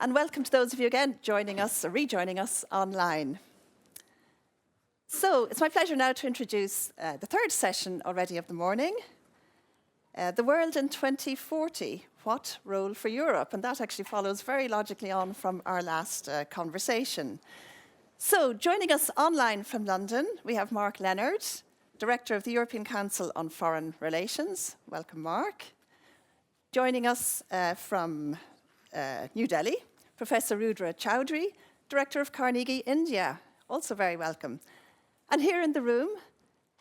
And welcome to those of you again joining us or rejoining us online. So it's my pleasure now to introduce the third session already of the morning, The World in 2040, What Role for Europe? And that actually follows very logically on from our last conversation. So joining us online from London, we have Mark Leonard, Director of the European Council on Foreign Relations. Welcome, Mark. Joining us from New Delhi, Professor Rudra Chowdhury, Director of Carnegie India, also very welcome. And here in the room,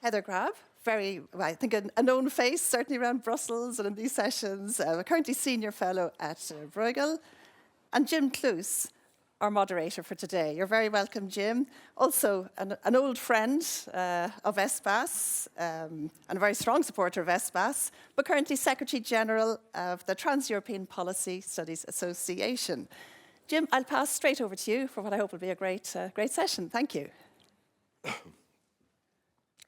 Heather Grab, I think a known face, certainly around Brussels and in these sessions, currently Senior Fellow at Bruegel, and Jim Cluse, our moderator for today. You're very welcome, Jim. Also, an old friend of ESPAS and a very strong supporter of ESPAS, but currently Secretary General of the Trans-European Policy Studies Association. Jim, I'll pass straight over to you for what I hope will be a great session. Thank you.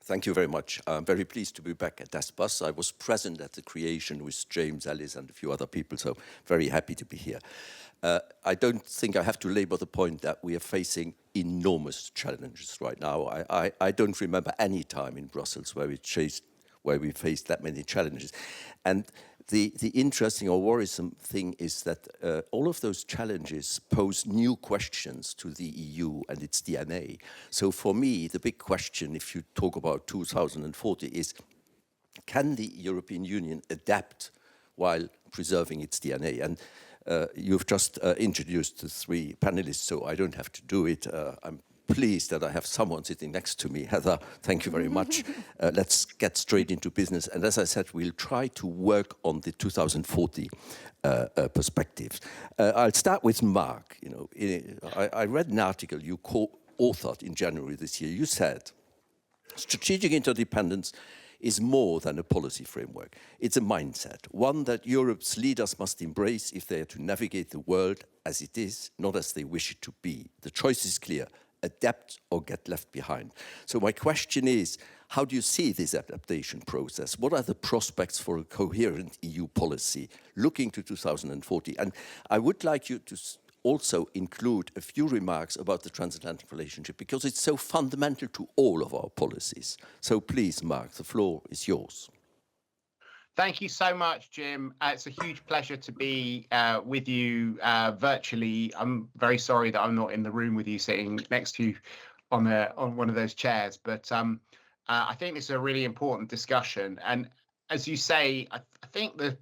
Thank you very much. I'm very pleased to be back at ESPAS. I was present at the creation with James Ellis and a few other people, so very happy to be here. I don't think I have to labor the point that we are facing enormous challenges right now. I don't remember any time in Brussels where we faced that many challenges. And the interesting or worrisome thing is that all of those challenges pose new questions to the EU and its DNA. So for me, the big question, if you talk about 2040, is can the European Union adapt while preserving its DNA? And you've just introduced the three panelists, so I don't have to do it. I'm pleased that I have someone sitting next to me. Heather, thank you very much. Let's get straight into business. And as I said, we'll try to work on the 2040 perspectives. I'll start with Mark. I read an article you co-authored in January this year. You said, strategic interdependence is more than a policy framework. It's a mindset, one that Europe's leaders must embrace if they are to navigate the world as it is, not as they wish it to be. The choice is clear: adapt or get left behind. So my question is, how do you see this adaptation process? What are the prospects for a coherent EU policy looking to 2040? And I would like you to also include a few remarks about the transatlantic relationship, because it's so fundamental to all of our policies. So please, Mark, the floor is yours. Thank you so much, Jim. It's a huge pleasure to be with you virtually. I'm very sorry that I'm not in the room with you, sitting next to you on one of those chairs. But I think this is a really important discussion. And as you say, I think the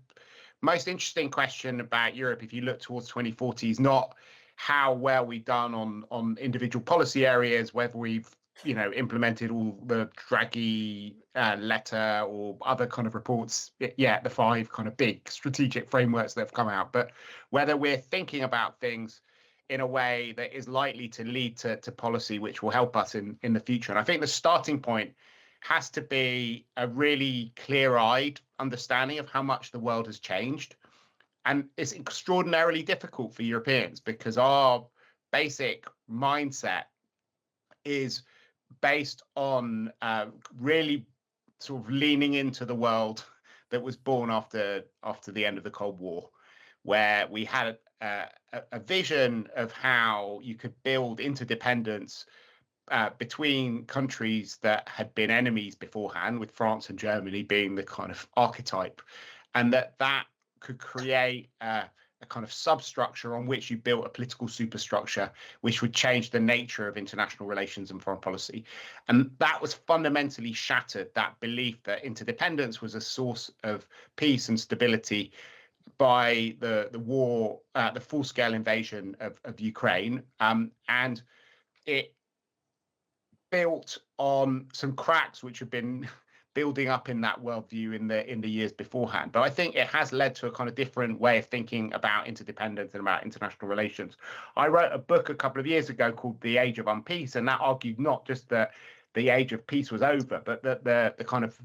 most interesting question about Europe, if you look towards 2040, is not how well we've done on individual policy areas, whether we've implemented all the Draghi letter or other kind of reports, the five kind of big strategic frameworks that have come out, but whether we're thinking about things in a way that is likely to lead to policy which will help us in the future. And I think the starting point has to be a really clear-eyed understanding of how much the world has changed. And it's extraordinarily difficult for Europeans because our basic mindset is based on really sort of leaning into the world that was born after the end of the Cold War, where we had a vision of how you could build interdependence between countries that had been enemies beforehand, with France and Germany being the kind of archetype, and that could create a kind of substructure on which you built a political superstructure, which would change the nature of international relations and foreign policy. And that was fundamentally shattered, that belief that interdependence was a source of peace and stability, by the war, the full-scale invasion of Ukraine. And it built on some cracks which have been building up in that worldview in the years beforehand. But I think it has led to a kind of different way of thinking about interdependence and about international relations. I wrote a book a couple of years ago called The Age of Unpeace, and that argued not just that the age of peace was over, but that the kind of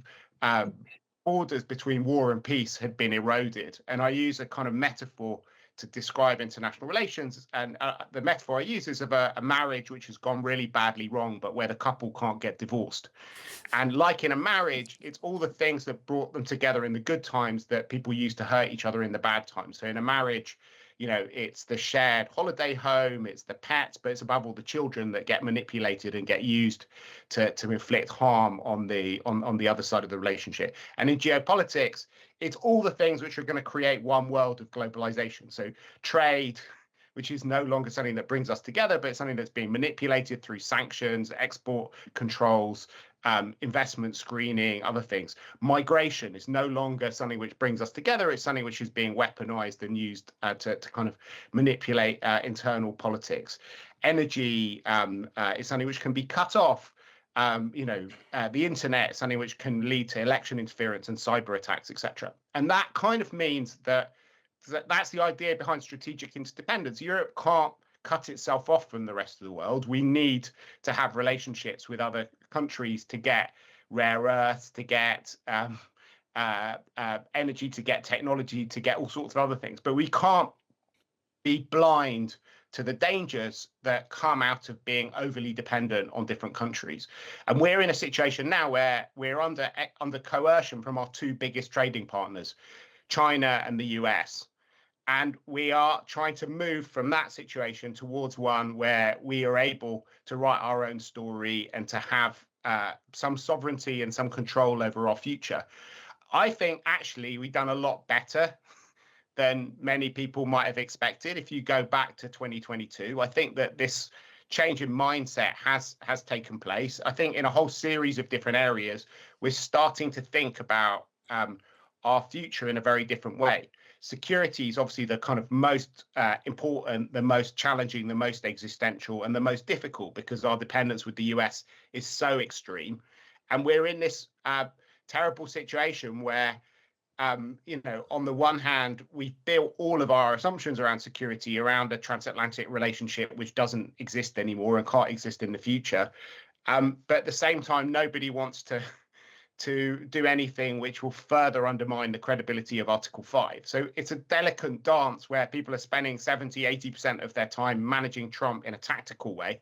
borders between war and peace had been eroded. And I use a kind of metaphor to describe international relations. And the metaphor I use is of a marriage which has gone really badly wrong, but where the couple can't get divorced. And like in a marriage, it's all the things that brought them together in the good times that people use to hurt each other in the bad times. So in a marriage, it's the shared holiday home, it's the pets, but it's above all the children that get manipulated and get used to inflict harm on the other side of the relationship. And in geopolitics, it's all the things which are going to create one world of globalization. So trade, which is no longer something that brings us together, but it's something that's being manipulated through sanctions, export controls, investment screening, other things. Migration is no longer something which brings us together. It's something which is being weaponized and used to kind of manipulate internal politics. Energy is something which can be cut off. The internet is something which can lead to election interference and cyber attacks, etc. And that kind of means that's the idea behind strategic interdependence. Europe can't cut itself off from the rest of the world. We need to have relationships with other countries to get rare earths, to get energy, to get technology, to get all sorts of other things. But we can't be blind to the dangers that come out of being overly dependent on different countries. And we're in a situation now where we're under coercion from our two biggest trading partners, China and the US. And we are trying to move from that situation towards one where we are able to write our own story and to have some sovereignty and some control over our future. I think actually we've done a lot better than many people might have expected. If you go back to 2022, I think that this change in mindset has taken place. I think in a whole series of different areas, we're starting to think about our future in a very different way. Security is obviously the kind of most important, the most challenging, the most existential, and the most difficult because our dependence with the US is so extreme. And we're in this terrible situation where, on the one hand, we've built all of our assumptions around security around a transatlantic relationship which doesn't exist anymore and can't exist in the future. But at the same time, nobody wants to do anything which will further undermine the credibility of Article 5. So it's a delicate dance where people are spending 70-80% of their time managing Trump in a tactical way.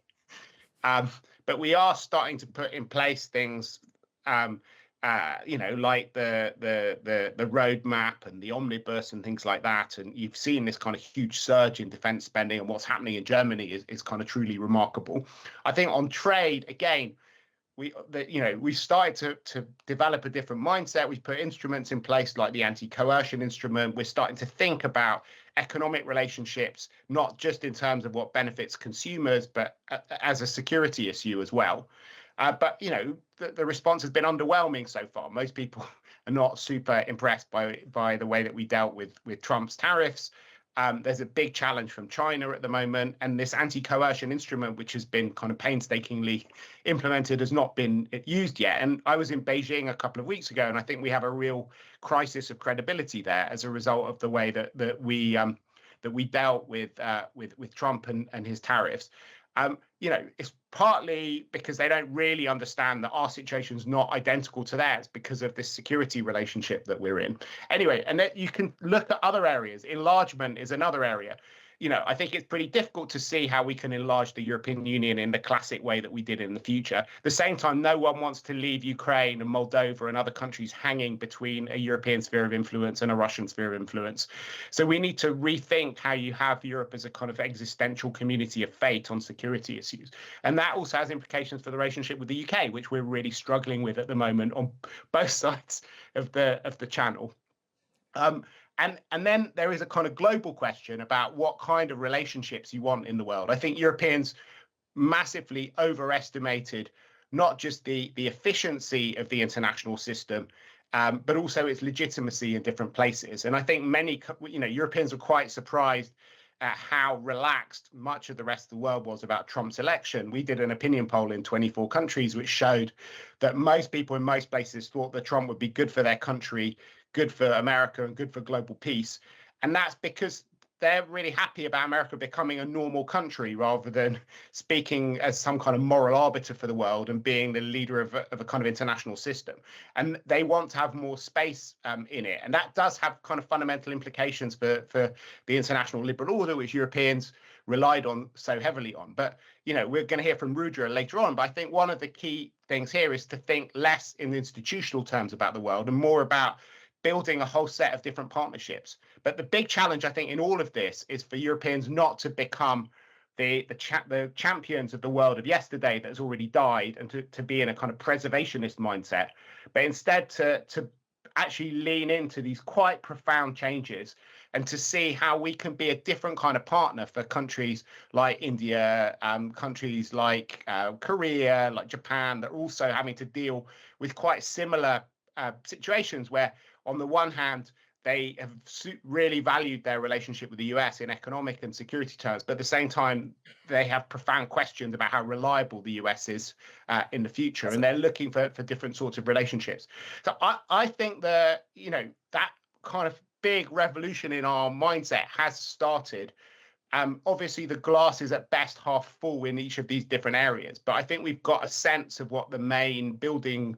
But we are starting to put in place things, like the roadmap and the omnibus and things like that. And you've seen this kind of huge surge in defense spending, and what's happening in Germany is kind of truly remarkable. I think on trade, again, we started to develop a different mindset. We've put instruments in place like the anti-coercion instrument. We're starting to think about economic relationships, not just in terms of what benefits consumers, but as a security issue as well. But the response has been underwhelming so far. Most people are not super impressed by the way that we dealt with Trump's tariffs. There's a big challenge from China at the moment, and this anti-coercion instrument, which has been kind of painstakingly implemented, has not been used yet. And I was in Beijing a couple of weeks ago, and I think we have a real crisis of credibility there as a result of the way that we dealt with Trump and his tariffs. It's partly because they don't really understand that our situation is not identical to theirs because of this security relationship that we're in. Anyway, and then you can look at other areas. Enlargement is another area. I think it's pretty difficult to see how we can enlarge the European Union in the classic way that we did in the future. At the same time, no one wants to leave Ukraine and Moldova and other countries hanging between a European sphere of influence and a Russian sphere of influence. So we need to rethink how you have Europe as a kind of existential community of fate on security issues. And that also has implications for the relationship with the UK, which we're really struggling with at the moment on both sides of the channel. And then there is a kind of global question about what kind of relationships you want in the world. I think Europeans massively overestimated not just the efficiency of the international system, but also its legitimacy in different places. And I think many, Europeans were quite surprised at how relaxed much of the rest of the world was about Trump's election. We did an opinion poll in 24 countries, which showed that most people in most places thought that Trump would be good for their country, good for America, and good for global peace. And that's because they're really happy about America becoming a normal country rather than speaking as some kind of moral arbiter for the world and being the leader of a kind of international system. And they want to have more space in it. And that does have kind of fundamental implications for the international liberal order, which Europeans relied on so heavily on. But, we're going to hear from Rudra later on. But I think one of the key things here is to think less in institutional terms about the world and more about building a whole set of different partnerships. But the big challenge, I think, in all of this is for Europeans not to become the champions of the world of yesterday that has already died, and to be in a kind of preservationist mindset, but instead to actually lean into these quite profound changes and to see how we can be a different kind of partner for countries like India, countries like Korea, like Japan, that are also having to deal with quite similar situations where, on the one hand, they have really valued their relationship with the US in economic and security terms, but at the same time, they have profound questions about how reliable the US is in the future, and they're looking for different sorts of relationships. So I think that, that kind of big revolution in our mindset has started. Obviously, the glass is at best half full in each of these different areas, but I think we've got a sense of what the main building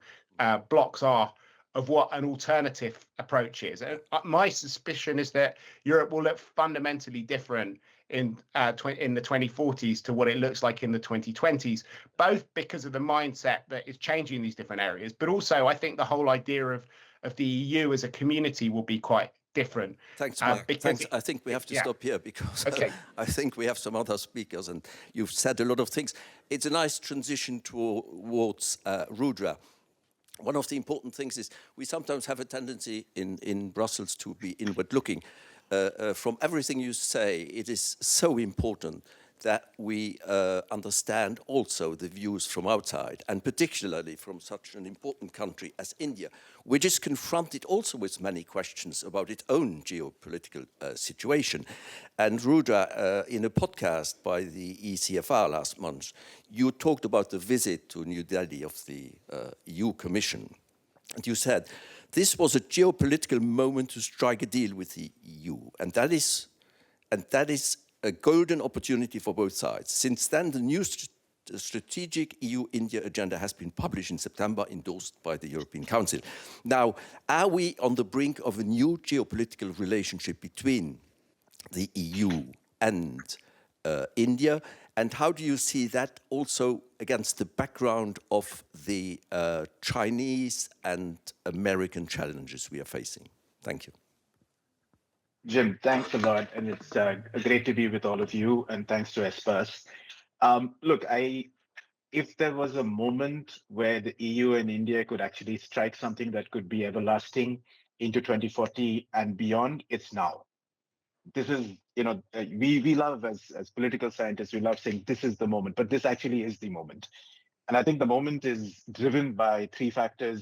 blocks are of what an alternative approach is. And my suspicion is that Europe will look fundamentally different in the 2040s to what it looks like in the 2020s, both because of the mindset that is changing in these different areas, but also I think the whole idea of the EU as a community will be quite different. Thanks, Mark. Thanks. I think we have to stop here because I think we have some other speakers, and you've said a lot of things. It's a nice transition towards Rudra. One of the important things is we sometimes have a tendency in Brussels to be inward-looking. From everything you say, it is so important that we understand also the views from outside, and particularly from such an important country as India, which is confronted also with many questions about its own geopolitical situation. And Rudra, in a podcast by the ECFR last month, you talked about the visit to New Delhi of the EU Commission. And you said, this was a geopolitical moment to strike a deal with the EU. And that is a golden opportunity for both sides. Since then, the new strategic EU-India agenda has been published in September, endorsed by the European Council. Now, are we on the brink of a new geopolitical relationship between the EU and India? And how do you see that also against the background of the Chinese and American challenges we are facing? Thank you. Jim, thanks a lot, and it's great to be with all of you, and thanks to ESPAS. Look, if there was a moment where the EU and India could actually strike something that could be everlasting into 2040 and beyond, it's now. This is, we love, as political scientists, we love saying this is the moment, but this actually is the moment. And I think the moment is driven by three factors,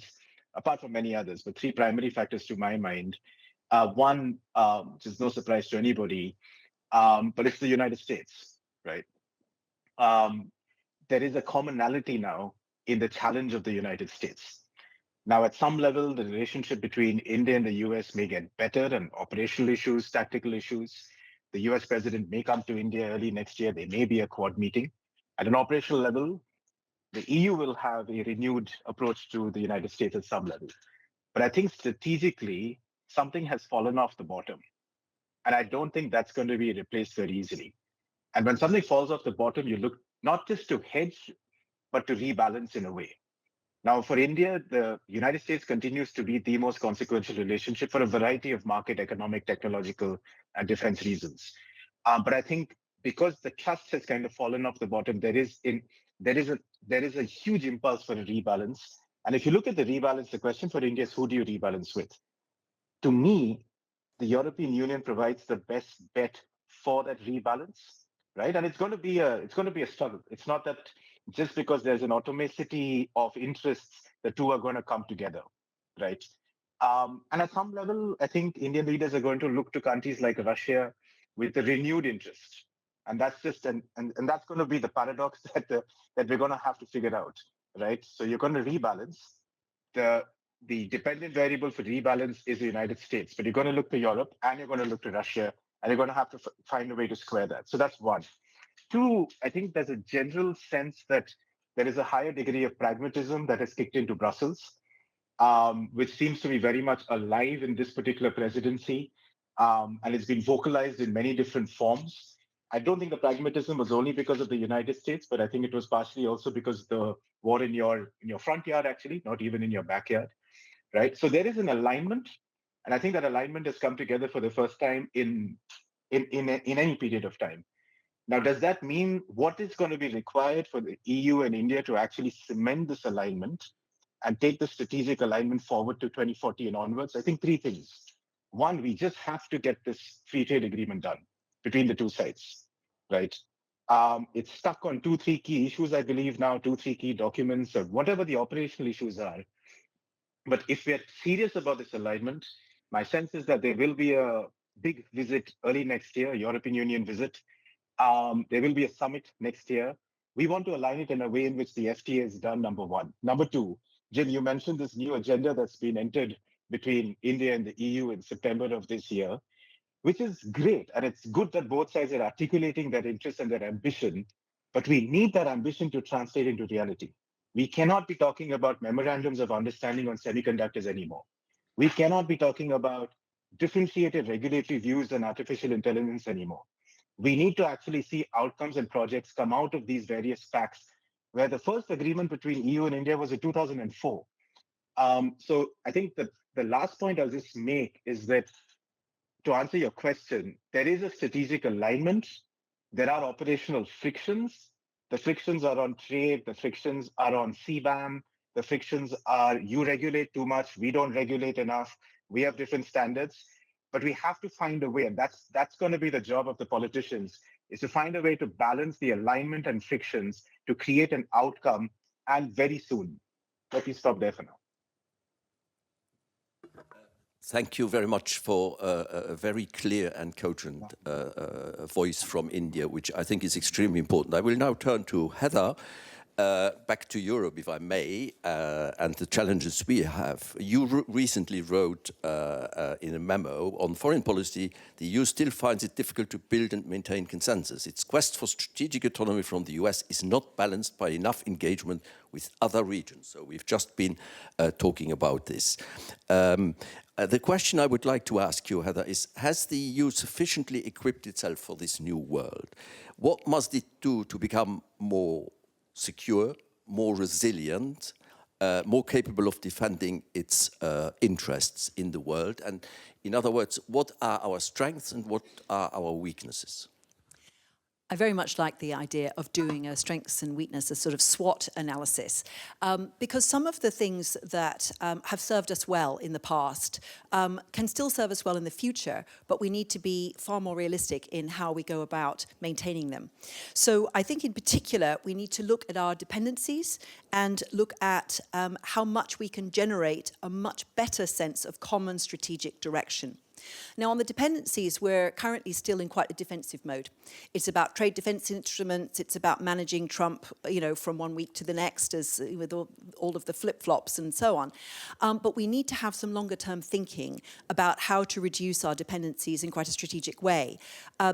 apart from many others, but three primary factors to my mind. One, which is no surprise to anybody, but it's the United States, right? There is a commonality now in the challenge of the United States. Now, at some level, the relationship between India and the US may get better on operational issues, tactical issues. The US president may come to India early next year. There may be a Quad meeting. At an operational level, the EU will have a renewed approach to the United States at some level. But I think strategically, something has fallen off the bottom. And I don't think that's going to be replaced very easily. And when something falls off the bottom, you look not just to hedge, but to rebalance in a way. Now, for India, the United States continues to be the most consequential relationship for a variety of market, economic, technological, and defense reasons. But I think because the trust has kind of fallen off the bottom, there is a huge impulse for a rebalance. And if you look at the rebalance, the question for India is, who do you rebalance with? To me, the European Union provides the best bet for that rebalance, right? And it's going to be a struggle. It's not that just because there's an automaticity of interests, the two are going to come together, right? And at some level, I think Indian leaders are going to look to countries like Russia with a renewed interest, and that's just and that's going to be the paradox that we're going to have to figure out, right? So you're going to rebalance. The dependent variable for rebalance is the United States, but you're going to look to Europe and you're going to look to Russia, and you're going to have to find a way to square that. So that's one. Two, I think there's a general sense that there is a higher degree of pragmatism that has kicked into Brussels, which seems to be very much alive in this particular presidency, and it's been vocalized in many different forms. I don't think the pragmatism was only because of the United States, but I think it was partially also because the war in your front yard, actually, not even in your backyard. Right. So there is an alignment. And I think that alignment has come together for the first time in any period of time. Now, does that mean what is going to be required for the EU and India to actually cement this alignment and take the strategic alignment forward to 2040 and onwards? I think three things. One, we just have to get this free trade agreement done between the two sides, right? It's stuck on 2-3 key issues, I believe now, 2-3 key documents, or whatever the operational issues are. But if we're serious about this alignment, my sense is that there will be a big visit early next year, European Union visit. There will be a summit next year. We want to align it in a way in which the FTA is done, number one. Number two, Jim, you mentioned this new agenda that's been entered between India and the EU in September of this year, which is great. And it's good that both sides are articulating their interests and their ambition, but we need that ambition to translate into reality. We cannot be talking about memorandums of understanding on semiconductors anymore. We cannot be talking about differentiated regulatory views on artificial intelligence anymore. We need to actually see outcomes and projects come out of these various pacts, where the first agreement between EU and India was in 2004. So I think that the last point I'll just make is that, to answer your question, there is a strategic alignment. There are operational frictions. The frictions are on trade. The frictions are on CBAM. The frictions are you regulate too much, we don't regulate enough. We have different standards, but we have to find a way, and that's going to be the job of the politicians, is to find a way to balance the alignment and frictions to create an outcome, and very soon. Let me stop there for now. Thank you very much for a very clear and cogent voice from India, which I think is extremely important. I will now turn to Heather, back to Europe, if I may, and the challenges we have. You recently wrote in a memo on foreign policy, the EU still finds it difficult to build and maintain consensus. Its quest for strategic autonomy from the US is not balanced by enough engagement with other regions. So we've just been talking about this. The question I would like to ask you, Heather, is, has the EU sufficiently equipped itself for this new world? What must it do to become more secure, more resilient, more capable of defending its interests in the world? And in other words, what are our strengths and what are our weaknesses? I very much like the idea of doing a strengths and weaknesses sort of SWOT analysis, because some of the things that have served us well in the past can still serve us well in the future, but we need to be far more realistic in how we go about maintaining them. So I think in particular, we need to look at our dependencies and look at how much we can generate a much better sense of common strategic direction. Now, on the dependencies, we're currently still in quite a defensive mode. It's about trade defense instruments. It's about managing Trump, from one week to the next, as with all of the flip-flops and so on. But we need to have some longer-term thinking about how to reduce our dependencies in quite a strategic way.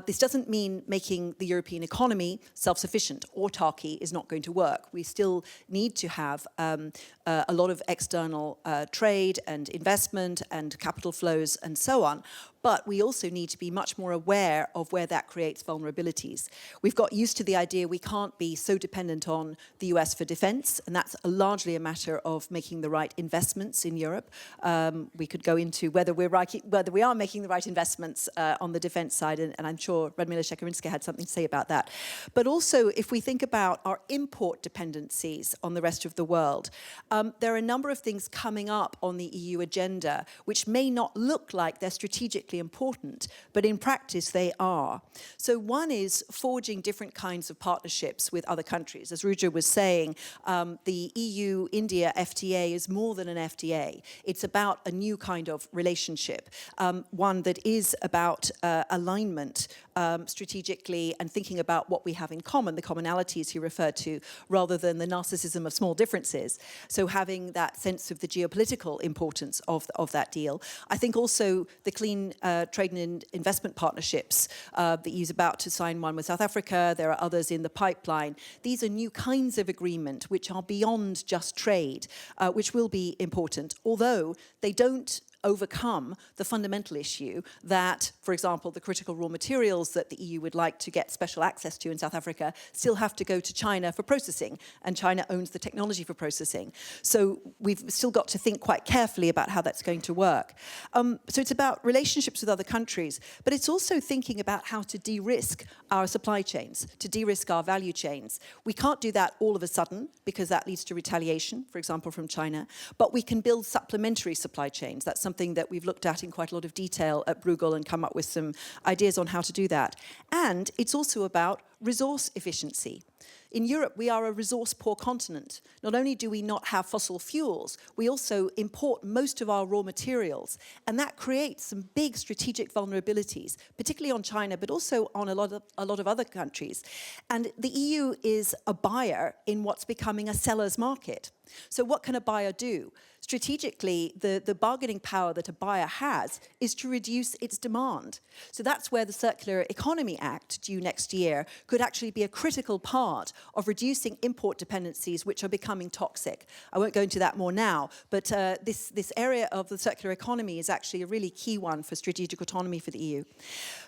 This doesn't mean making the European economy self-sufficient. Autarky is not going to work. We still need to have a lot of external trade and investment and capital flows and so on. But we also need to be much more aware of where that creates vulnerabilities. We've got used to the idea we can't be so dependent on the US for defense, and that's largely a matter of making the right investments in Europe. We could go into whether we are making the right investments on the defense side, and I'm sure Radmila Shekarinska had something to say about that. But also, if we think about our import dependencies on the rest of the world, there are a number of things coming up on the EU agenda which may not look like they're strategically important, but in practice they are. So one is forging different kinds of partnerships with other countries. As Ruja was saying, the EU-India FTA is more than an FTA. It's about a new kind of relationship, one that is about alignment strategically and thinking about what we have in common, the commonalities he referred to, rather than the narcissism of small differences. So having that sense of the geopolitical importance of that deal. I think also the clean trade and investment partnerships. The EU's about to sign one with South Africa. There are others in the pipeline. These are new kinds of agreement which are beyond just trade, which will be important, although they don't overcome the fundamental issue that, for example, the critical raw materials that the EU would like to get special access to in South Africa still have to go to China for processing, and China owns the technology for processing. So we've still got to think quite carefully about how that's going to work. So it's about relationships with other countries, but it's also thinking about how to de-risk our supply chains, to de-risk our value chains. We can't do that all of a sudden because that leads to retaliation, for example, from China, but we can build supplementary supply chains. That's something that we've looked at in quite a lot of detail at Bruegel and come up with some ideas on how to do that. And it's also about resource efficiency. In Europe, we are a resource-poor continent. Not only do we not have fossil fuels, we also import most of our raw materials. And that creates some big strategic vulnerabilities, particularly on China, but also on a lot of other countries. And the EU is a buyer in what's becoming a seller's market. So what can a buyer do? Strategically, the bargaining power that a buyer has is to reduce its demand. So that's where the Circular Economy Act, due next year, could actually be a critical part of reducing import dependencies which are becoming toxic. I won't go into that more now, but this area of the circular economy is actually a really key one for strategic autonomy for the EU.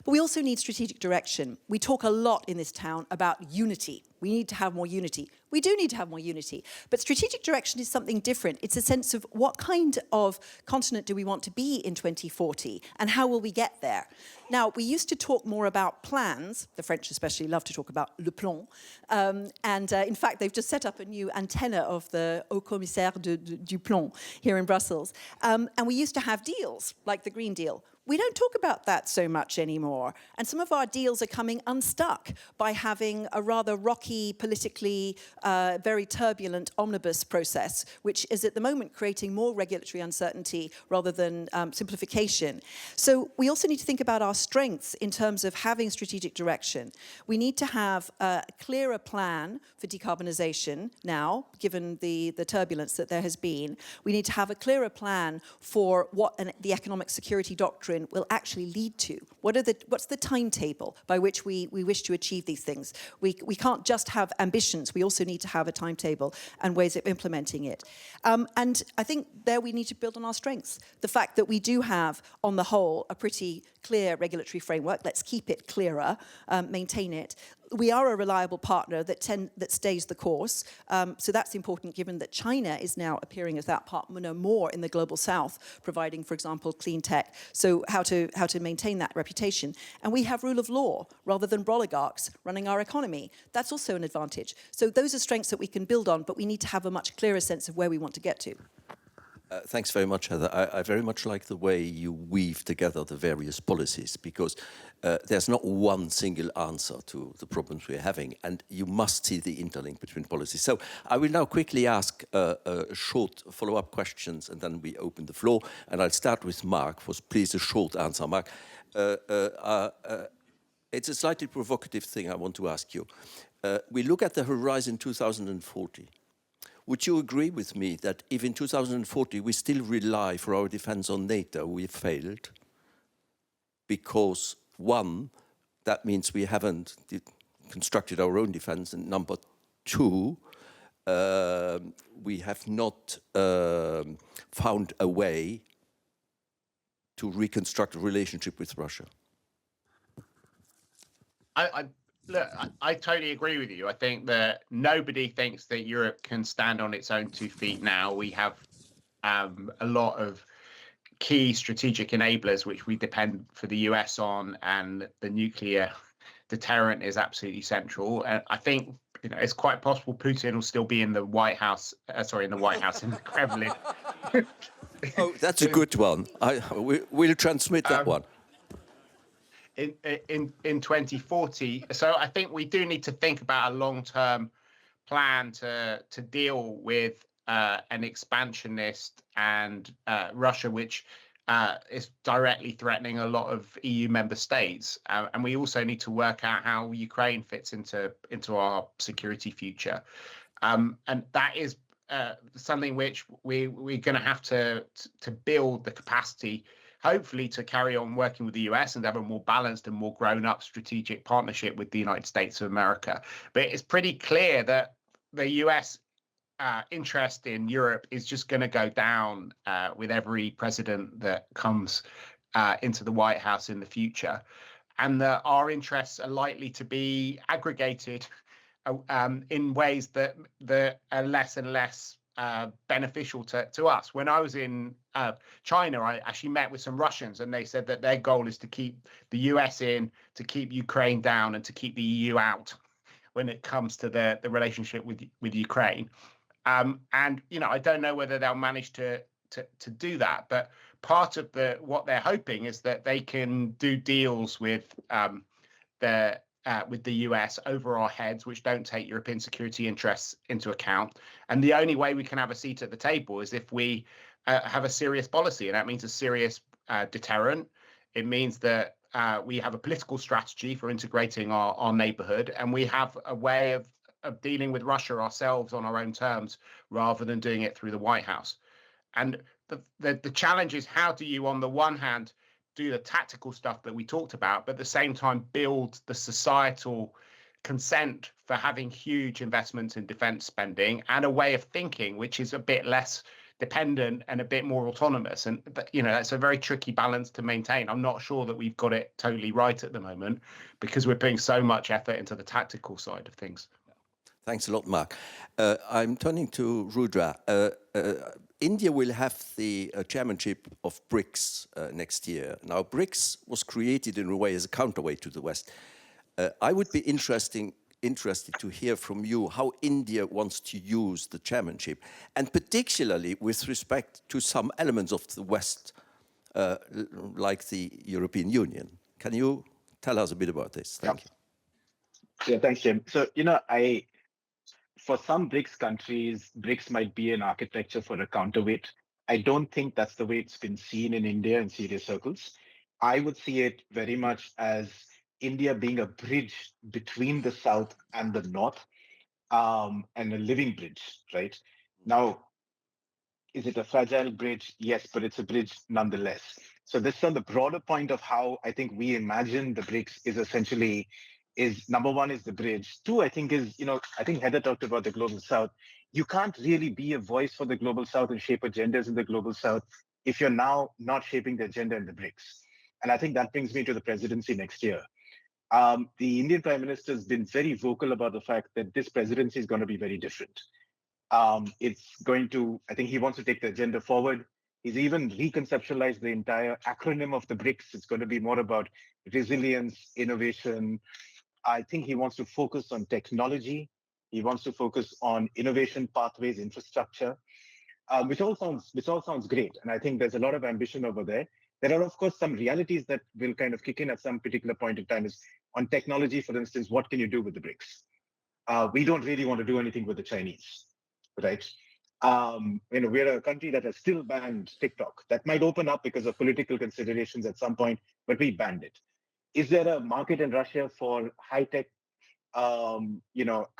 But we also need strategic direction. We talk a lot in this town about unity. We need to have more unity. We do need to have more unity, but strategic direction is something different. It's a sense of what kind of continent do we want to be in 2040 and how will we get there? Now, we used to talk more about plans. The French especially love to talk about le plan. In fact, they've just set up a new antenna of the Haut Commissaire du Plan here in Brussels. And we used to have deals, like the Green Deal. We don't talk about that so much anymore. And some of our deals are coming unstuck by having a rather rocky, politically very turbulent omnibus process, which is at the moment creating more regulatory uncertainty rather than simplification. So we also need to think about our strengths in terms of having strategic direction. We need to have a clearer plan for decarbonisation now, given the turbulence that there has been. We need to have a clearer plan for what the economic security doctrine will actually lead to. What's the timetable by which we wish to achieve these things? We can't just have ambitions. We also need to have a timetable and ways of implementing it. And I think there we need to build on our strengths. The fact that we do have, on the whole, a pretty clear regulatory framework. Let's keep it clearer, maintain it. We are a reliable partner that stays the course. So that's important given that China is now appearing as that partner more in the global south, providing, for example, clean tech. So how to maintain that reputation. And we have rule of law rather than oligarchs running our economy. That's also an advantage. So those are strengths that we can build on, but we need to have a much clearer sense of where we want to get to. Thanks very much, Heather. I very much like the way you weave together the various policies because there's not one single answer to the problems we're having, and you must see the interlink between policies. So I will now quickly ask short follow-up questions, and then we open the floor. And I'll start with Mark. Please, a short answer, Mark. It's a slightly provocative thing I want to ask you. We look at the horizon 2040. Would you agree with me that if in 2040 we still rely for our defense on NATO, we failed? Because one, that means we haven't constructed our own defense, and number two, we have not found a way to reconstruct a relationship with Russia. Look, I totally agree with you. I think that nobody thinks that Europe can stand on its own 2 feet now. We have a lot of key strategic enablers which we depend for the US on, and the nuclear deterrent is absolutely central. And I think it's quite possible Putin will still be in the White House. In the Kremlin. Oh, that's a good one. We'll transmit that one. In 2040. So I think we do need to think about a long-term plan to deal with an expansionist and Russia, which is directly threatening a lot of EU member states. And we also need to work out how Ukraine fits into our security future. And that is something which we're going to have to build the capacity, hopefully, to carry on working with the US and have a more balanced and more grown-up strategic partnership with the United States of America. But it's pretty clear that the US interest in Europe is just going to go down with every president that comes into the White House in the future, and that our interests are likely to be aggregated in ways that are less and less beneficial to us. When I was in China, I actually met with some Russians, and they said that their goal is to keep the US in, to keep Ukraine down, and to keep the EU out when it comes to the relationship with Ukraine. And I don't know whether they'll manage to do that, but part of what they're hoping is that they can do deals with the US over our heads, which don't take European security interests into account. And the only way we can have a seat at the table is if we have a serious policy, and that means a serious deterrent. It means that we have a political strategy for integrating our neighborhood, and we have a way of dealing with Russia ourselves on our own terms, rather than doing it through the White House. And the challenge is, how do you, on the one hand, do the tactical stuff that we talked about, but at the same time build the societal consent for having huge investments in defense spending and a way of thinking which is a bit less dependent and a bit more autonomous. And that's a very tricky balance to maintain. I'm not sure that we've got it totally right at the moment, because we're putting so much effort into the tactical side of things. Thanks a lot, Mark. I'm turning to Rudra. India will have the chairmanship of BRICS next year. Now, BRICS was created in a way as a counterweight to the West. I would be interested to hear from you how India wants to use the chairmanship, and particularly with respect to some elements of the West, like the European Union. Can you tell us a bit about this? Thank you. Yeah, thanks, Jim. So, for some BRICS countries, BRICS might be an architecture for a counterweight. I don't think that's the way it's been seen in India in serious circles. I would see it very much as India being a bridge between the South and the North, and a living bridge, right? Now, is it a fragile bridge? Yes, but it's a bridge nonetheless. So this is on the broader point of how I think we imagine the BRICS is number one is the bridge. Two, I think I think Heather talked about the global South. You can't really be a voice for the global South and shape agendas in the global South if you're now not shaping the agenda in the BRICS. And I think that brings me to the presidency next year. The Indian Prime Minister has been very vocal about the fact that this presidency is going to be very different. I think he wants to take the agenda forward. He's even reconceptualized the entire acronym of the BRICS. It's going to be more about resilience, innovation. I think he wants to focus on technology. He wants to focus on innovation pathways, infrastructure, which all sounds great. And I think there's a lot of ambition over there. There are, of course, some realities that will kind of kick in at some particular point in time. Is on technology, for instance, what can you do with the BRICS? We don't really want to do anything with the Chinese, right? We're a country that has still banned TikTok. That might open up because of political considerations at some point, but we banned it. Is there a market in Russia for high-tech,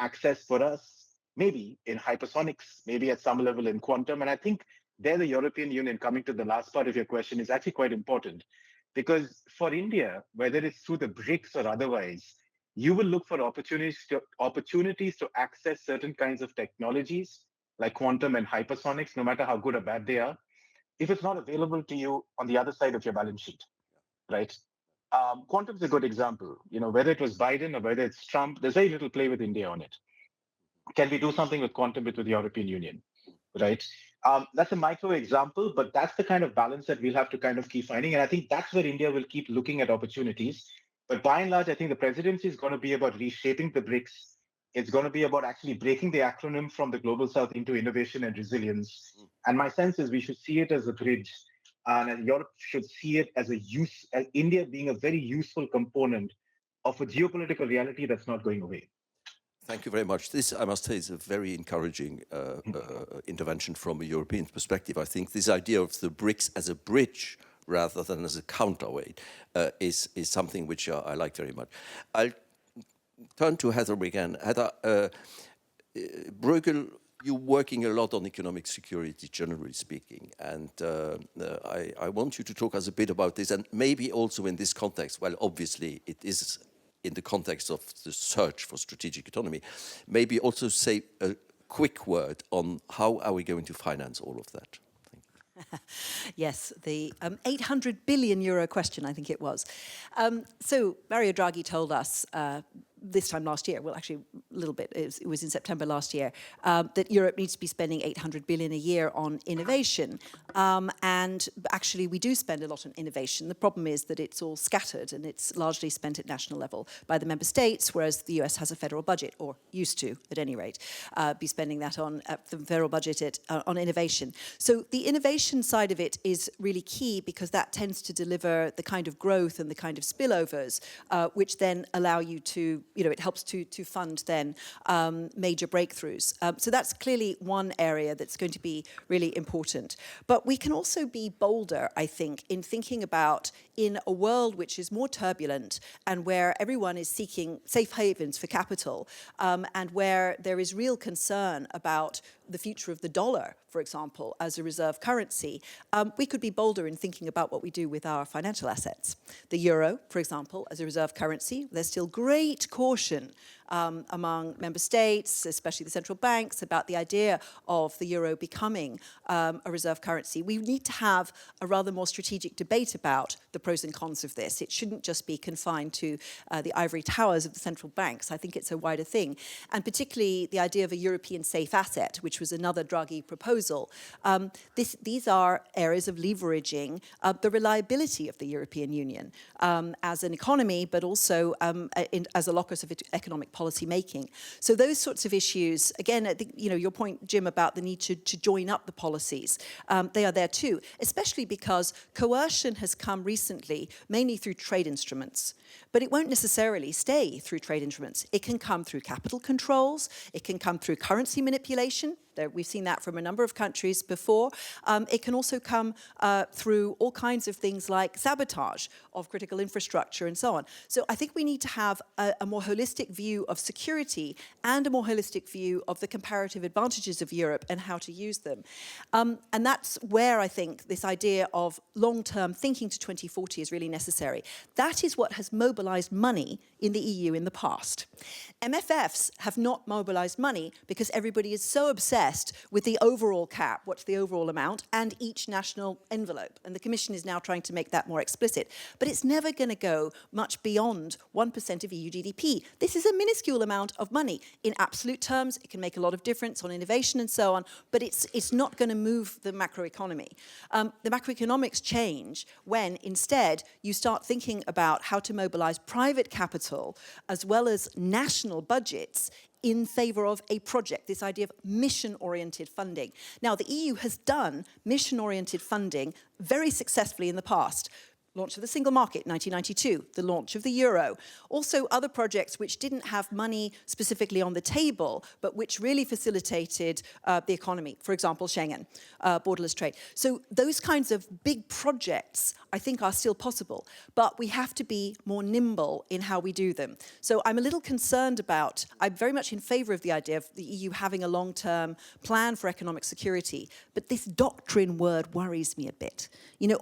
access for us? Maybe in hypersonics, maybe at some level in quantum. And I think there the European Union, coming to the last part of your question, is actually quite important. Because for India, whether it's through the BRICS or otherwise, you will look for opportunities to access certain kinds of technologies like quantum and hypersonics, no matter how good or bad they are, if it's not available to you on the other side of your balance sheet, right? Quantum is a good example. Whether it was Biden or whether it's Trump, there's very little play with India on it. Can we do something with quantum with the European Union, right? That's a micro example, but that's the kind of balance that we'll have to kind of keep finding. And I think that's where India will keep looking at opportunities. But by and large, I think the presidency is going to be about reshaping the BRICS. It's going to be about actually breaking the acronym from the global South into innovation and resilience. And my sense is we should see it as a bridge. And Europe should see it as as India being a very useful component of a geopolitical reality that's not going away. Thank you very much. This, I must say, is a very encouraging intervention from a European perspective. I think this idea of the BRICS as a bridge rather than as a counterweight is something which I like very much. I'll turn to Heather again. Heather, Bruegel, you're working a lot on economic security, generally speaking, and I want you to talk us a bit about this, and maybe also in this context. Well, obviously, it is in the context of the search for strategic autonomy. Maybe also say quick word on how are we going to finance all of that? Yes, the 800 billion euro question, I think it was. So Mario Draghi told us this time last year, well, actually a little bit, it was in September last year, that Europe needs to be spending 800 billion a year on innovation. And actually we do spend a lot on innovation. The problem is that it's all scattered and it's largely spent at national level by the member states, whereas the US has a federal budget, or used to, at any rate, be spending that on the federal budget on innovation. So the innovation side of it is really key because that tends to deliver the kind of growth and the kind of spillovers which then allow you to, it helps to fund then major breakthroughs. So that's clearly one area that's going to be really important. But we can also be bolder, I think, in thinking about in a world which is more turbulent and where everyone is seeking safe havens for capital and where there is real concern about the future of the dollar, for example, as a reserve currency, we could be bolder in thinking about what we do with our financial assets. The euro, for example, as a reserve currency, there's still great caution among member states, especially the central banks, about the idea of the euro becoming a reserve currency. We need to have a rather more strategic debate about the pros and cons of this. It shouldn't just be confined to the ivory towers of the central banks. I think it's a wider thing. And particularly the idea of a European safe asset, which was another Draghi proposal. These are areas of leveraging the reliability of the European Union as an economy, but also as a locus of economic policy making. So those sorts of issues, again, I think, your point, Jim, about the need to join up the policies, they are there too, especially because coercion has come recently mainly through trade instruments. But it won't necessarily stay through trade instruments. It can come through capital controls. It can come through currency manipulation. We've seen that from a number of countries before. It can also come through all kinds of things like sabotage of critical infrastructure and so on. So I think we need to have a more holistic view of security and a more holistic view of the comparative advantages of Europe and how to use them. And that's where I think this idea of long-term thinking to 2040 is really necessary. That is what has mobilized money in the EU in the past. MFFs have not mobilized money because everybody is so obsessed with the overall cap, what's the overall amount, and each national envelope. And the Commission is now trying to make that more explicit. But it's never going to go much beyond 1% of EU GDP. This is a minuscule amount of money. In absolute terms, it can make a lot of difference on innovation and so on, but it's not going to move the macroeconomy. The macroeconomics change when, instead, you start thinking about how to mobilize private capital as well as national budgets in favour of a project, this idea of mission-oriented funding. Now, the EU has done mission-oriented funding very successfully in the past. Launch of the single market, 1992, the launch of the euro. Also other projects which didn't have money specifically on the table, but which really facilitated the economy. For example, Schengen, borderless trade. So those kinds of big projects, I think, are still possible, but we have to be more nimble in how we do them. So I'm a little concerned about, I'm very much in favour of the idea of the EU having a long-term plan for economic security, but this doctrine word worries me a bit.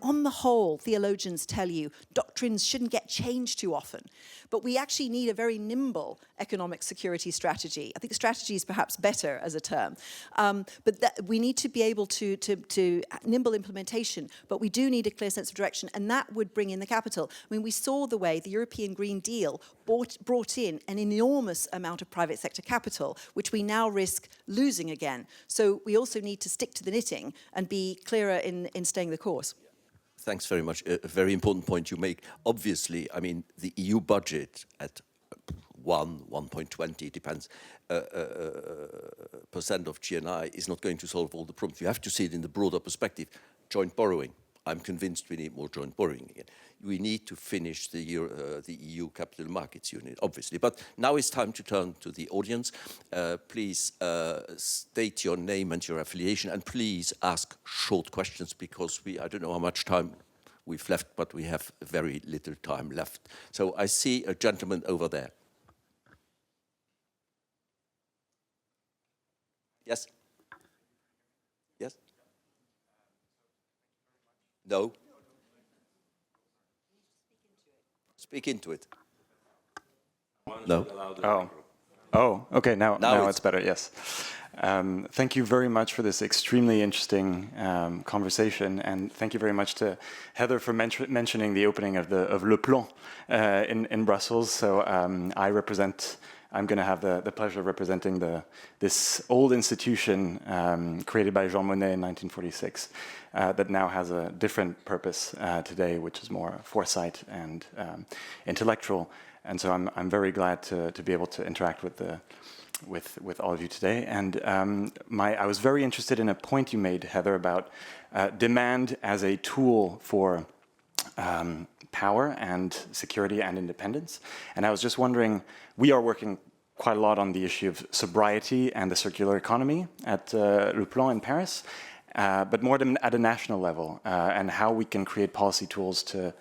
On the whole, theologians tell you doctrines shouldn't get changed too often, but we actually need a very nimble economic security strategy. I think strategy is perhaps better as a term, but we need to be able to nimble implementation, but we do need a clear sense of direction, and that would bring in the capital. I mean, we saw the way the European Green Deal brought in an enormous amount of private sector capital, which we now risk losing again. So we also need to stick to the knitting and be clearer in staying the course. Thanks very much. A very important point you make. Obviously, I mean, the EU budget at 1.20, depends, percent of GNI is not going to solve all the problems. You have to see it in the broader perspective. Joint borrowing. I'm convinced we need more joint borrowing again. We need to finish the EU Capital Markets Union, obviously. But now it's time to turn to the audience. Please state your name and your affiliation, and please ask short questions because I don't know how much time we've left, but we have very little time left. So I see a gentleman over there. Yes? Yes? No? Speak into it. No. Oh, okay. Now it's better. Yes. Thank you very much for this extremely interesting conversation, and thank you very much to Heather for mentioning the opening of Le Plan in Brussels. So I'm going to have the pleasure of representing this old institution created by Jean Monnet in 1946 that now has a different purpose today, which is more foresight and intellectual. And so I'm very glad to be able to interact with all of you today. And I was very interested in a point you made, Heather, about demand as a tool for power and security and independence. And I was just wondering, we are working quite a lot on the issue of sobriety and the circular economy at Le Plan in Paris, but more at a national level, and how we can create policy tools to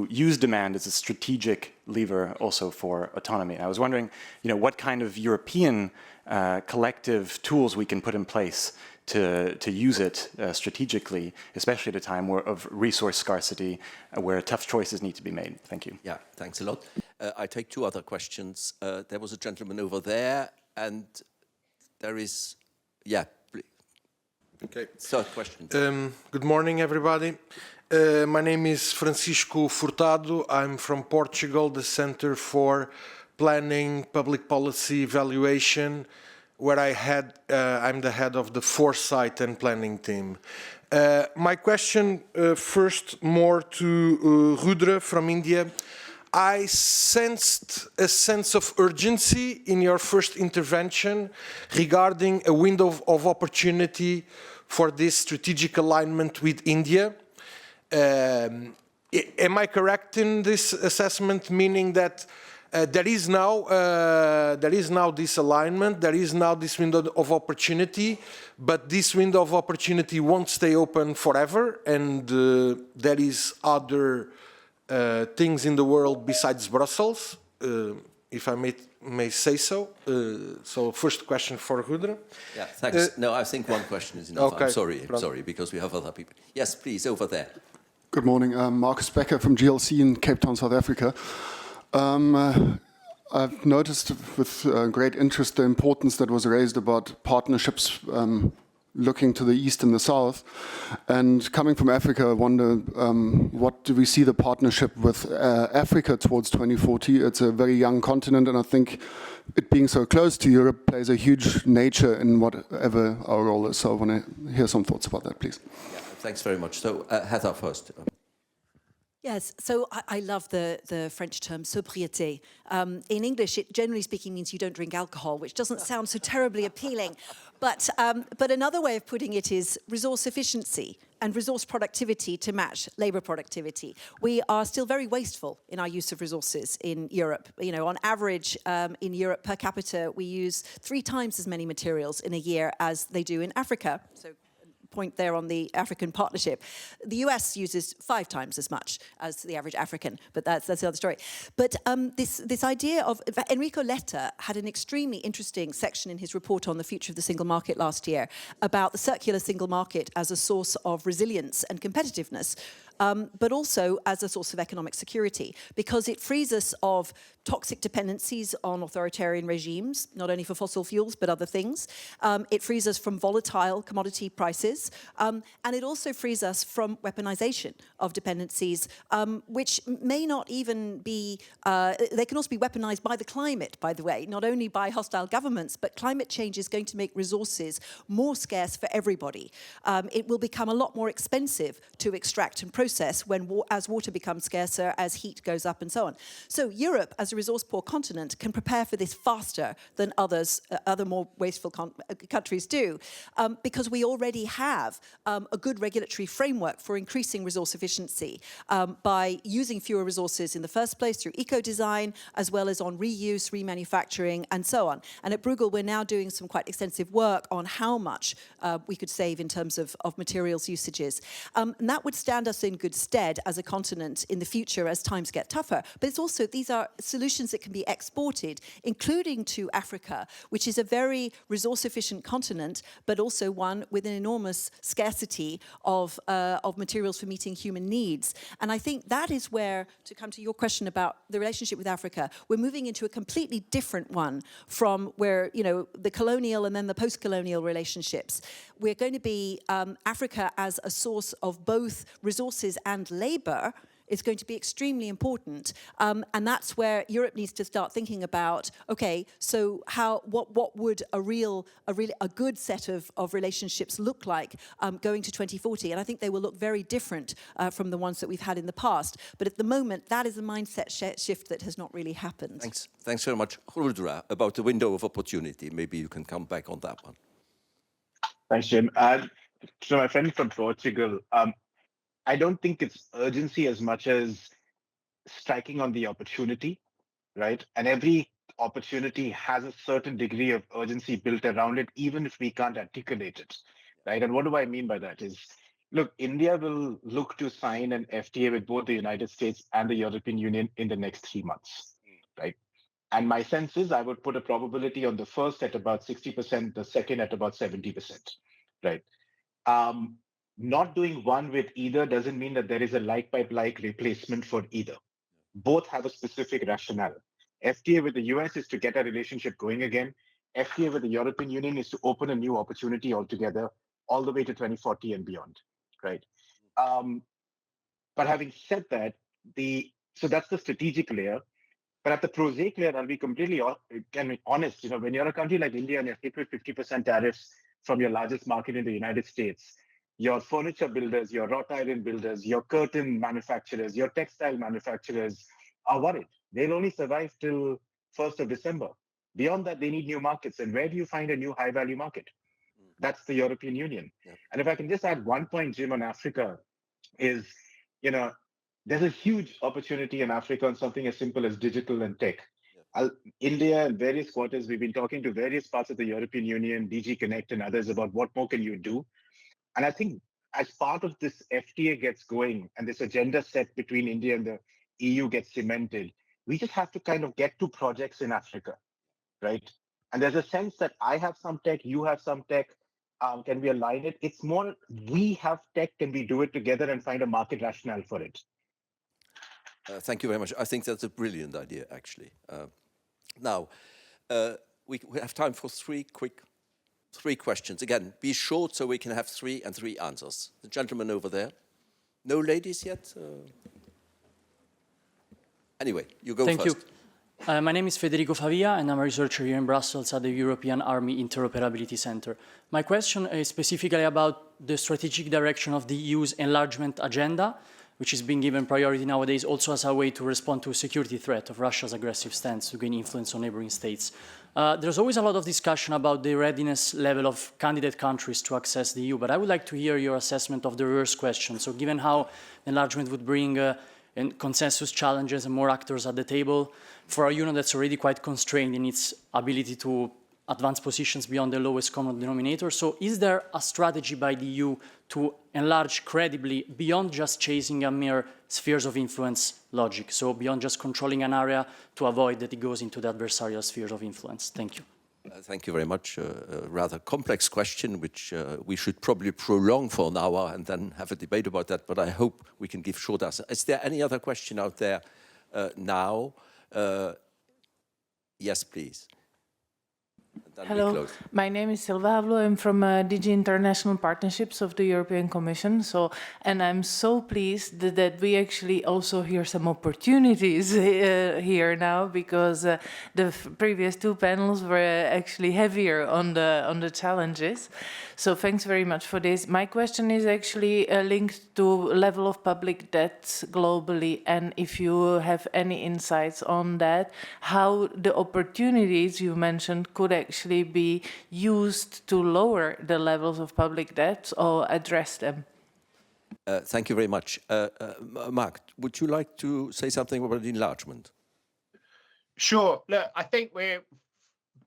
use demand as a strategic lever also for autonomy. And I was wondering, what kind of European collective tools we can put in place to use it strategically, especially at a time of resource scarcity, where tough choices need to be made. Thank you. Yeah, thanks a lot. I take two other questions. There was a gentleman over there, and there is, yeah, please. Okay. Third question. Good morning, everybody. My name is Francisco Furtado. I'm from Portugal, the Center for Planning, Public Policy Evaluation, where I'm the head of the Foresight and Planning team. My question first more to Rudra from India. I sensed a sense of urgency in your first intervention regarding a window of opportunity for this strategic alignment with India. Am I correct in this assessment, meaning that there is now this alignment, there is now this window of opportunity, but this window of opportunity won't stay open forever, and there is other things in the world besides Brussels, if I may say so. So first question for Rudra. Yeah, thanks. No, I think one question is enough. Okay. I'm sorry, because we have other people. Yes, please, over there. Good morning. Marcus Becker from GLC in Cape Town, South Africa. I've noticed with great interest the importance that was raised about partnerships looking to the east and the south. And coming from Africa, I wonder, what do we see the partnership with Africa towards 2040? It's a very young continent, and I think it being so close to Europe plays a huge nature in whatever our role is. So I want to hear some thoughts about that, please. Yeah, thanks very much. So, Heather first. Yes, so I love the French term sobriété. In English, it generally speaking means you don't drink alcohol, which doesn't sound so terribly appealing. But another way of putting it is resource efficiency and resource productivity to match labour productivity. We are still very wasteful in our use of resources in Europe. On average, in Europe per capita, we use 3 times as many materials in a year as they do in Africa. So, point there on the African partnership. The US uses 5 times as much as the average African, but that's another story. But this idea of Enrico Letta had an extremely interesting section in his report on the future of the single market last year about the circular single market as a source of resilience and competitiveness, but also as a source of economic security, because it frees us of toxic dependencies on authoritarian regimes, not only for fossil fuels, but other things. It frees us from volatile commodity prices, and it also frees us from weaponization of dependencies, which may not even be, they can also be weaponized by the climate, by the way, not only by hostile governments, but climate change is going to make resources more scarce for everybody. It will become a lot more expensive to extract and process as water becomes scarcer, as heat goes up, and so on. So Europe, as a resource-poor continent, can prepare for this faster than other more wasteful countries do, because we already have a good regulatory framework for increasing resource efficiency by using fewer resources in the first place through eco-design, as well as on reuse, remanufacturing, and so on. And at Bruegel, we're now doing some quite extensive work on how much we could save in terms of materials usages. And that would stand us in good stead as a continent in the future as times get tougher. But it's also, these are solutions that can be exported, including to Africa, which is a very resource-efficient continent, but also one with an enormous scarcity of materials for meeting human needs. And I think that is where, to come to your question about the relationship with Africa, we're moving into a completely different one from where, you know, the colonial and then the post-colonial relationships. We're going to be Africa as a source of both resources and labor is going to be extremely important, and that's where Europe needs to start thinking about. Okay, so what would a good set of relationships look like going to 2040? And I think they will look very different from the ones that we've had in the past. But at the moment, that is a mindset shift that has not really happened. Thanks very much, Huldra. About the window of opportunity, maybe you can come back on that one. Thanks, Jim. So my friend from Portugal, I don't think it's urgency as much as striking on the opportunity, right? And every opportunity has a certain degree of urgency built around it, even if we can't articulate it, right? And what do I mean by that is, look, India will look to sign an FTA with both the United States and the European Union in the next 3 months, right? And my sense is I would put a probability on the first at about 60%, the second at about 70%, right? Not doing one with either doesn't mean that there is a like-by-like replacement for either. Both have a specific rationale. FTA with the US is to get a relationship going again. FTA with the European Union is to open a new opportunity altogether, all the way to 2040 and beyond, right? But having said that, so that's the strategic layer. But at the prosaic layer, I'll be completely honest. You know, when you're a country like India and you're hit with 50% tariffs from your largest market in the United States, your furniture builders, your wrought iron builders, your curtain manufacturers, your textile manufacturers are worried. They'll only survive till 1st of December. Beyond that, they need new markets. And where do you find a new high-value market? That's the European Union. Yeah. And if I can just add one point, Jim, on Africa, is, you know, there's a huge opportunity in Africa on something as simple as digital and tech. Yeah. India and various quarters, we've been talking to various parts of the European Union, DG Connect and others about what more can you do. And I think as part of this FTA gets going and this agenda set between India and the EU gets cemented, we just have to kind of get to projects in Africa, right? And there's a sense that I have some tech, you have some tech, can we align it? It's more, we have tech, can we do it together and find a market rationale for it? Thank you very much. I think that's a brilliant idea, actually. Now, we have time for three questions. Again, be short so we can have 3 and 3 answers. The gentleman over there. No ladies yet? Anyway, you go first. Thank you. My name is Federico Favia, and I'm a researcher here in Brussels at the European Army Interoperability Center. My question is specifically about the strategic direction of the EU's enlargement agenda, which is being given priority nowadays also as a way to respond to a security threat of Russia's aggressive stance to gain influence on neighboring states. There's always a lot of discussion about the readiness level of candidate countries to access the EU, but I would like to hear your assessment of the reverse question. So given how enlargement would bring consensus challenges and more actors at the table for a union that's already quite constrained in its ability to advance positions beyond the lowest common denominator. So is there a strategy by the EU to enlarge credibly beyond just chasing a mere spheres of influence logic? So beyond just controlling an area to avoid that it goes into the adversarial spheres of influence? Thank you. Thank you very much. A rather complex question, which we should probably prolong for an hour and then have a debate about that, but I hope we can give short answers. Is there any other question out there now? Yes, please. Hello, my name is Silva Havlo. I'm from DG International Partnerships of the European Commission. And I'm so pleased that we actually also hear some opportunities here now, because the previous 2 panels were actually heavier on the challenges. So thanks very much for this. My question is actually linked to level of public debt globally, and if you have any insights on that, how the opportunities you mentioned could actually be used to lower the levels of public debt or address them. Thank you very much. Mark, would you like to say something about enlargement? Sure. Look, I think we're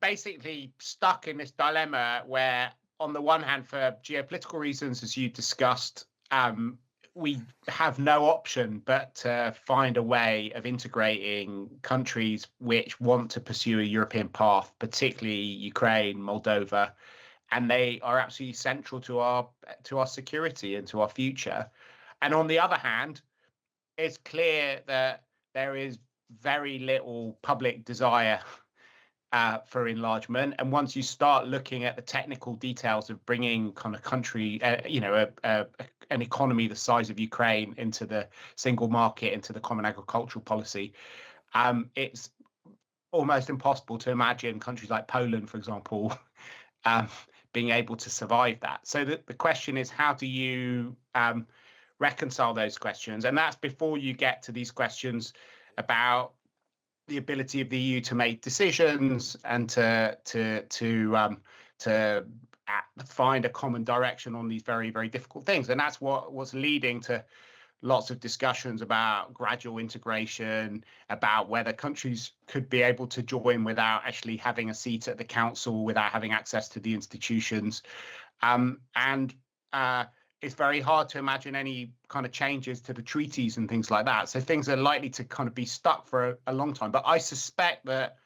basically stuck in this dilemma where, on the one hand, for geopolitical reasons, as you discussed, we have no option but to find a way of integrating countries which want to pursue a European path, particularly Ukraine, Moldova, and they are absolutely central to our security and to our future. And on the other hand, it's clear that there is very little public desire for enlargement. And once you start looking at the technical details of bringing kind of country, an economy the size of Ukraine into the single market, into the common agricultural policy, it's almost impossible to imagine countries like Poland, for example, being able to survive that. So the question is, how do you reconcile those questions? And that's before you get to these questions about the ability of the EU to make decisions and to find a common direction on these very, very difficult things. And that's what was leading to lots of discussions about gradual integration, about whether countries could be able to join without actually having a seat at the council, without having access to the institutions. It's very hard to imagine any kind of changes to the treaties and things like that. So things are likely to kind of be stuck for a long time. But I suspect that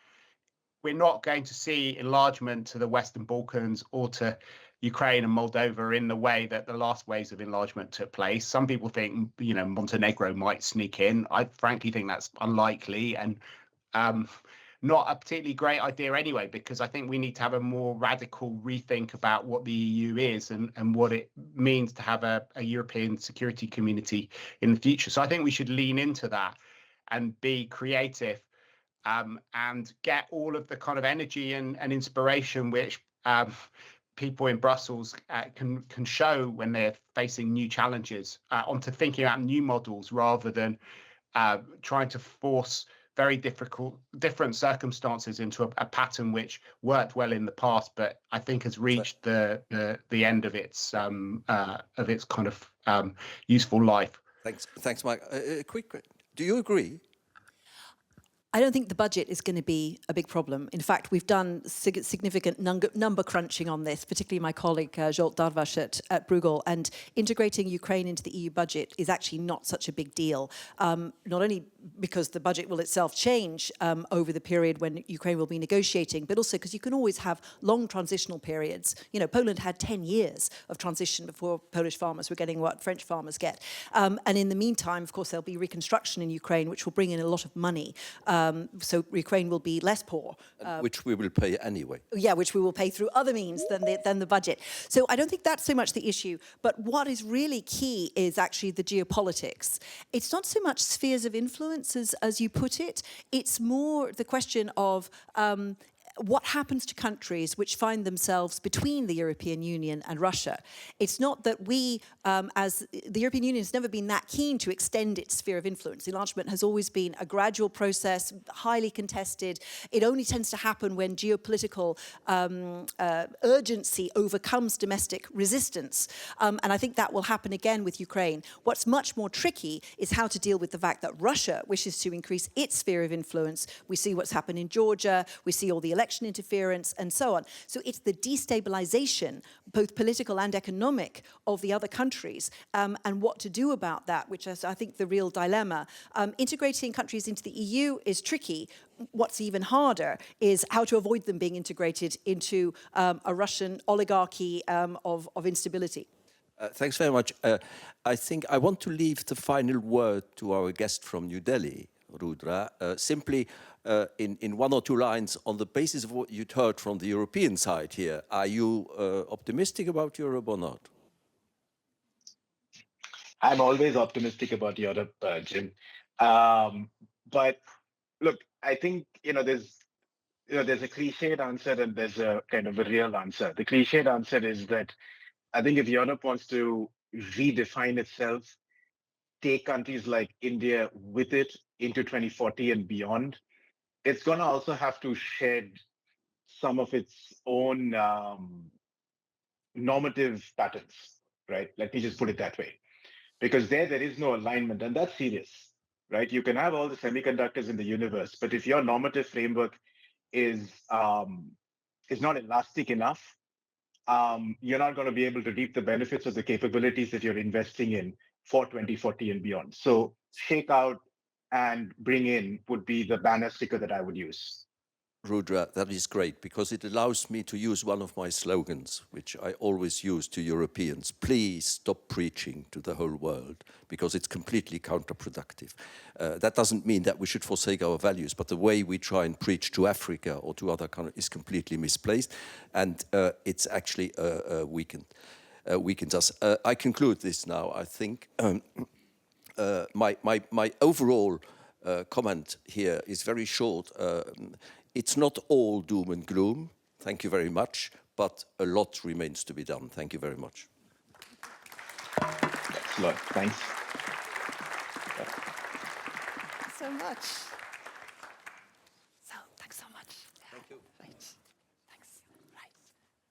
we're not going to see enlargement to the Western Balkans or to Ukraine and Moldova in the way that the last waves of enlargement took place. Some people think, Montenegro might sneak in. I frankly think that's unlikely and not a particularly great idea anyway, because I think we need to have a more radical rethink about what the EU is and what it means to have a European security community in the future. So I think we should lean into that and be creative and get all of the kind of energy and inspiration which people in Brussels can show when they're facing new challenges onto thinking about new models rather than trying to force very different circumstances into a pattern which worked well in the past, but I think has reached the end of its kind of useful life. Thanks, Mike. Quick, do you agree? I don't think the budget is going to be a big problem. In fact, we've done significant number crunching on this, particularly my colleague Zsolt Darvas at Bruegel, and integrating Ukraine into the EU budget is actually not such a big deal. Not only because the budget will itself change over the period when Ukraine will be negotiating, but also because you can always have long transitional periods. Poland had 10 years of transition before Polish farmers were getting what French farmers get. And in the meantime, of course, there'll be reconstruction in Ukraine, which will bring in a lot of money. So Ukraine will be less poor. Which we will pay anyway. Yeah, which we will pay through other means than the budget. So I don't think that's so much the issue. But what is really key is actually the geopolitics. It's not so much spheres of influence as you put it. It's more the question of what happens to countries which find themselves between the European Union and Russia. It's not that we, as the European Union has never been that keen to extend its sphere of influence. Enlargement has always been a gradual process, highly contested. It only tends to happen when geopolitical urgency overcomes domestic resistance. And I think that will happen again with Ukraine. What's much more tricky is how to deal with the fact that Russia wishes to increase its sphere of influence. We see what's happened in Georgia. We see all the election interference and so on. So it's the destabilization, both political and economic, of the other countries and what to do about that, which is, I think, the real dilemma. Integrating countries into the EU is tricky. What's even harder is how to avoid them being integrated into a Russian oligarchy of instability. Thanks very much. I think I want to leave the final word to our guest from New Delhi, Rudra, simply in one or two lines on the basis of what you'd heard from the European side here. Are you optimistic about Europe or not? I'm always optimistic about Europe, Jim. But look, I think there's a cliched answer and there's a kind of a real answer. The cliched answer is that I think if Europe wants to redefine itself, take countries like India with it into 2040 and beyond, it's going to also have to shed some of its own normative patterns, right? Let me just put it that way. Because there is no alignment, and that's serious, right? You can have all the semiconductors in the universe, but if your normative framework is not elastic enough, you're not going to be able to reap the benefits of the capabilities that you're investing in for 2040 and beyond. So shake out and bring in would be the banner sticker that I would use. Rudra, that is great, because it allows me to use one of my slogans, which I always use to Europeans. Please stop preaching to the whole world, because it's completely counterproductive. That doesn't mean that we should forsake our values, but the way we try and preach to Africa or to other countries is completely misplaced, and it's actually weakens us. I conclude this now. I think my overall comment here is very short. It's not all doom and gloom, thank you very much, but a lot remains to be done. Thank you very much. Thanks a lot. Thanks. So much. So, thanks so much. Thank you. Right. Thanks. Right.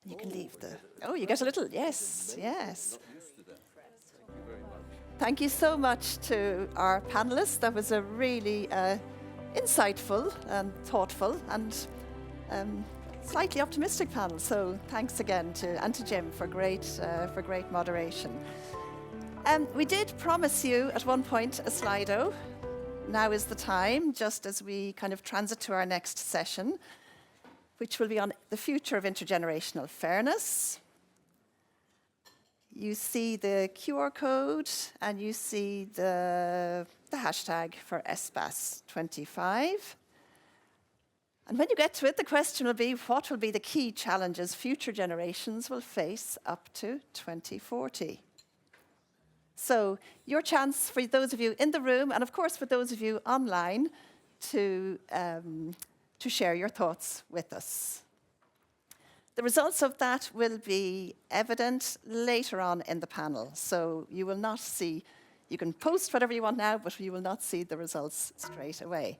And you can leave the... Oh, you get a little... Yes, yes. Thank you so much to our panelists. That was a really insightful and thoughtful and slightly optimistic panel. So thanks again to Jim for great moderation. We did promise you at one point a Slido. Now is the time, just as we kind of transit to our next session, which will be on the future of intergenerational fairness. You see the QR code and you see the hashtag for ESPAS 25. And when you get to it, the question will be, what will be the key challenges future generations will face up to 2040? So your chance for those of you in the room, and of course for those of you online, to share your thoughts with us. The results of that will be evident later on in the panel. So you will not see, you can post whatever you want now, but you will not see the results straight away.